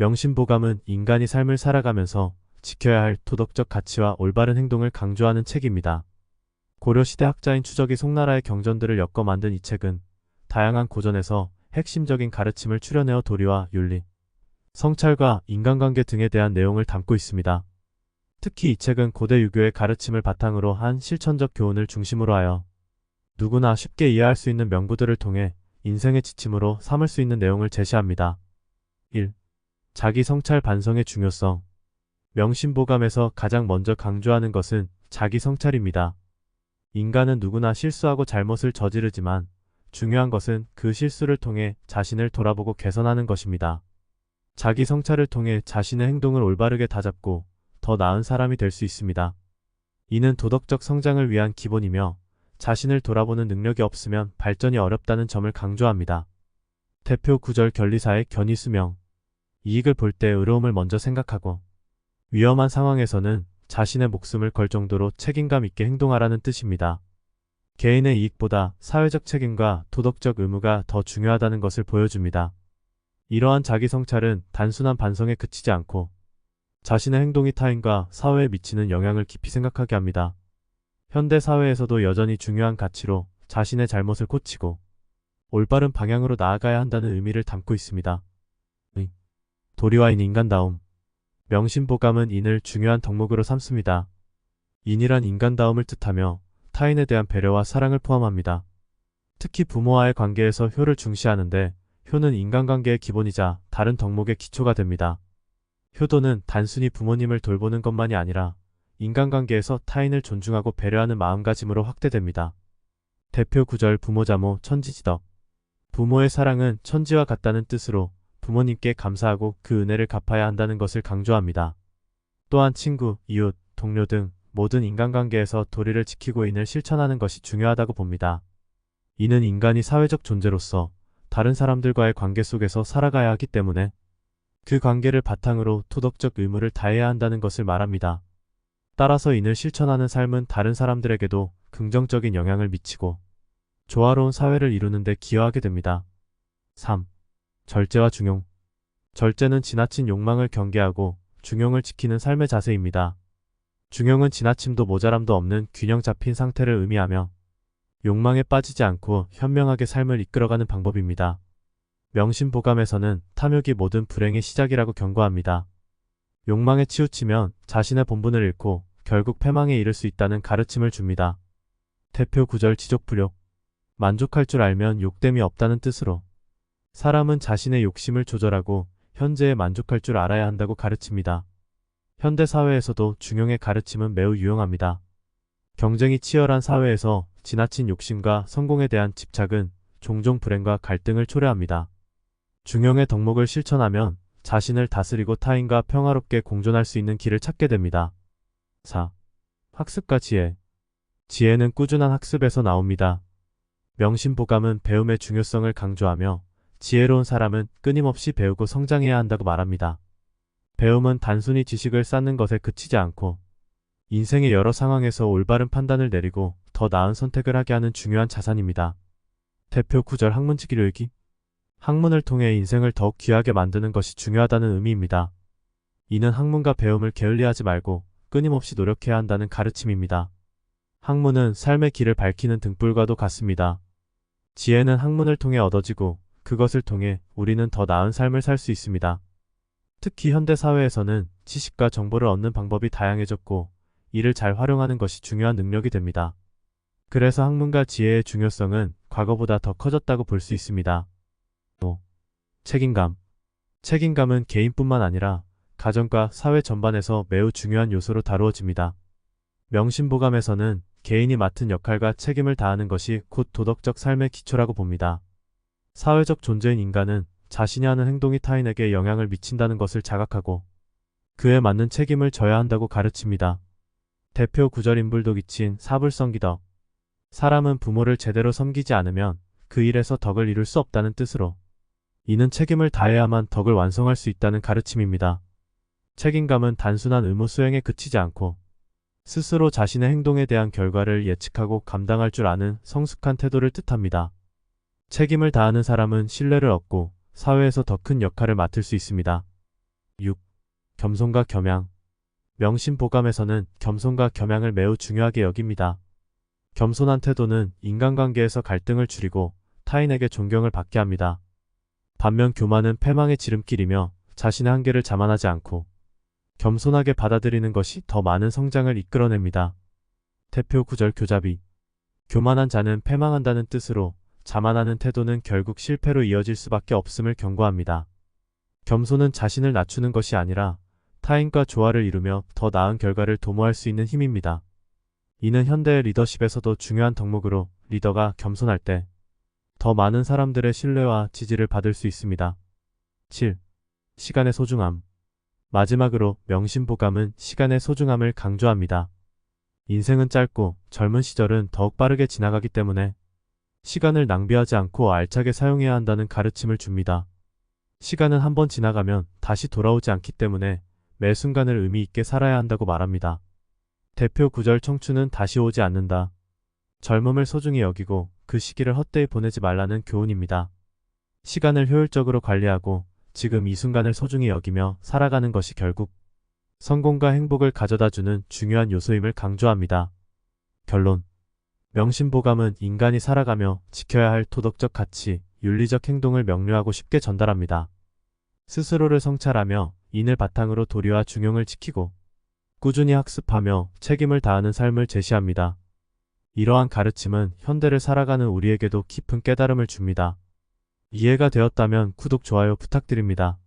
명심보감은 인간이 삶을 살아가면서 지켜야 할 도덕적 가치와 올바른 행동을 강조하는 책입니다. 고려시대 학자인 추적이 송나라의 경전들을 엮어 만든 이 책은 다양한 고전에서 핵심적인 가르침을 추려내어 도리와 윤리, 성찰과 인간관계 등에 대한 내용을 담고 있습니다. 특히 이 책은 고대 유교의 가르침을 바탕으로 한 실천적 교훈을 중심으로 하여 누구나 쉽게 이해할 수 있는 명부들을 통해 인생의 지침으로 삼을 수 있는 내용을 제시합니다. 1. 자기 성찰 반성의 중요성. 명심보감에서 가장 먼저 강조하는 것은 자기 성찰입니다. 인간은 누구나 실수하고 잘못을 저지르지만 중요한 것은 그 실수를 통해 자신을 돌아보고 개선하는 것입니다. 자기 성찰을 통해 자신의 행동을 올바르게 다잡고 더 나은 사람이 될 수 있습니다. 이는 도덕적 성장을 위한 기본이며 자신을 돌아보는 능력이 없으면 발전이 어렵다는 점을 강조합니다. 대표 구절 견리사의 견이수명. 이익을 볼 때 의로움을 먼저 생각하고 위험한 상황에서는 자신의 목숨을 걸 정도로 책임감 있게 행동하라는 뜻입니다. 개인의 이익보다 사회적 책임과 도덕적 의무가 더 중요하다는 것을 보여줍니다. 이러한 자기 성찰은 단순한 반성에 그치지 않고 자신의 행동이 타인과 사회에 미치는 영향을 깊이 생각하게 합니다. 현대 사회에서도 여전히 중요한 가치로 자신의 잘못을 고치고 올바른 방향으로 나아가야 한다는 의미를 담고 있습니다. 도리와 인간다움. 명심보감은 인을 중요한 덕목으로 삼습니다. 인이란 인간다움을 뜻하며 타인에 대한 배려와 사랑을 포함합니다. 특히 부모와의 관계에서 효를 중시하는데 효는 인간관계의 기본이자 다른 덕목의 기초가 됩니다. 효도는 단순히 부모님을 돌보는 것만이 아니라 인간관계에서 타인을 존중하고 배려하는 마음가짐으로 확대됩니다. 대표 구절 부모자모 천지지덕. 부모의 사랑은 천지와 같다는 뜻으로 부모님께 감사하고 그 은혜를 갚아야 한다는 것을 강조합니다. 또한 친구, 이웃, 동료 등 모든 인간관계에서 도리를 지키고 인을 실천하는 것이 중요하다고 봅니다. 이는 인간이 사회적 존재로서 다른 사람들과의 관계 속에서 살아가야 하기 때문에 그 관계를 바탕으로 도덕적 의무를 다해야 한다는 것을 말합니다. 따라서 인을 실천하는 삶은 다른 사람들에게도 긍정적인 영향을 미치고 조화로운 사회를 이루는 데 기여하게 됩니다. 3. 절제와 중용. 절제는 지나친 욕망을 경계하고 중용을 지키는 삶의 자세입니다. 중용은 지나침도 모자람도 없는 균형 잡힌 상태를 의미하며 욕망에 빠지지 않고 현명하게 삶을 이끌어가는 방법입니다. 명심보감에서는 탐욕이 모든 불행의 시작이라고 경고합니다. 욕망에 치우치면 자신의 본분을 잃고 결국 패망에 이를 수 있다는 가르침을 줍니다. 대표 구절 지족불욕. 만족할 줄 알면 욕됨이 없다는 뜻으로 사람은 자신의 욕심을 조절하고 현재에 만족할 줄 알아야 한다고 가르칩니다. 현대 사회에서도 중용의 가르침은 매우 유용합니다. 경쟁이 치열한 사회에서 지나친 욕심과 성공에 대한 집착은 종종 불행과 갈등을 초래합니다. 중용의 덕목을 실천하면 자신을 다스리고 타인과 평화롭게 공존할 수 있는 길을 찾게 됩니다. 4. 학습과 지혜. 지혜는 꾸준한 학습에서 나옵니다. 명심보감은 배움의 중요성을 강조하며 지혜로운 사람은 끊임없이 배우고 성장해야 한다고 말합니다. 배움은 단순히 지식을 쌓는 것에 그치지 않고 인생의 여러 상황에서 올바른 판단을 내리고 더 나은 선택을 하게 하는 중요한 자산입니다. 대표 구절 학문지기 교육이. 학문을 통해 인생을 더욱 귀하게 만드는 것이 중요하다는 의미입니다. 이는 학문과 배움을 게을리하지 말고 끊임없이 노력해야 한다는 가르침입니다. 학문은 삶의 길을 밝히는 등불과도 같습니다. 지혜는 학문을 통해 얻어지고 그것을 통해 우리는 더 나은 삶을 살 수 있습니다. 특히 현대 사회에서는 지식과 정보를 얻는 방법이 다양해졌고 이를 잘 활용하는 것이 중요한 능력이 됩니다. 그래서 학문과 지혜의 중요성은 과거보다 더 커졌다고 볼 수 있습니다. 5. 책임감. 책임감은 개인뿐만 아니라 가정과 사회 전반에서 매우 중요한 요소로 다루어집니다. 명심보감에서는 개인이 맡은 역할과 책임을 다하는 것이 곧 도덕적 삶의 기초라고 봅니다. 사회적 존재인 인간은 자신이 하는 행동이 타인에게 영향을 미친다는 것을 자각하고 그에 맞는 책임을 져야 한다고 가르칩니다. 대표 구절 인불독이친 사불성기덕. 사람은 부모를 제대로 섬기지 않으면 그 일에서 덕을 이룰 수 없다는 뜻으로 이는 책임을 다해야만 덕을 완성할 수 있다는 가르침입니다. 책임감은 단순한 의무 수행에 그치지 않고 스스로 자신의 행동에 대한 결과를 예측하고 감당할 줄 아는 성숙한 태도를 뜻합니다. 책임을 다하는 사람은 신뢰를 얻고 사회에서 더 큰 역할을 맡을 수 있습니다. 6. 겸손과 겸양. 명심보감에서는 겸손과 겸양을 매우 중요하게 여깁니다. 겸손한 태도는 인간관계에서 갈등을 줄이고 타인에게 존경을 받게 합니다. 반면 교만은 패망의 지름길이며 자신의 한계를 자만하지 않고 겸손하게 받아들이는 것이 더 많은 성장을 이끌어냅니다. 대표 구절 교잡이. 교만한 자는 패망한다는 뜻으로 자만하는 태도는 결국 실패로 이어질 수밖에 없음을 경고합니다. 겸손은 자신을 낮추는 것이 아니라 타인과 조화를 이루며 더 나은 결과를 도모할 수 있는 힘입니다. 이는 현대의 리더십에서도 중요한 덕목으로 리더가 겸손할 때 더 많은 사람들의 신뢰와 지지를 받을 수 있습니다. 7. 시간의 소중함. 마지막으로 명심보감은 시간의 소중함을 강조합니다. 인생은 짧고 젊은 시절은 더욱 빠르게 지나가기 때문에 시간을 낭비하지 않고 알차게 사용해야 한다는 가르침을 줍니다. 시간은 한번 지나가면 다시 돌아오지 않기 때문에 매 순간을 의미 있게 살아야 한다고 말합니다. 대표 구절 청춘은 다시 오지 않는다. 젊음을 소중히 여기고 그 시기를 헛되이 보내지 말라는 교훈입니다. 시간을 효율적으로 관리하고 지금 이 순간을 소중히 여기며 살아가는 것이 결국 성공과 행복을 가져다주는 중요한 요소임을 강조합니다. 결론. 명심보감은 인간이 살아가며 지켜야 할 도덕적 가치, 윤리적 행동을 명료하고 쉽게 전달합니다. 스스로를 성찰하며 인을 바탕으로 도리와 중용을 지키고 꾸준히 학습하며 책임을 다하는 삶을 제시합니다. 이러한 가르침은 현대를 살아가는 우리에게도 깊은 깨달음을 줍니다. 이해가 되었다면 구독, 좋아요 부탁드립니다.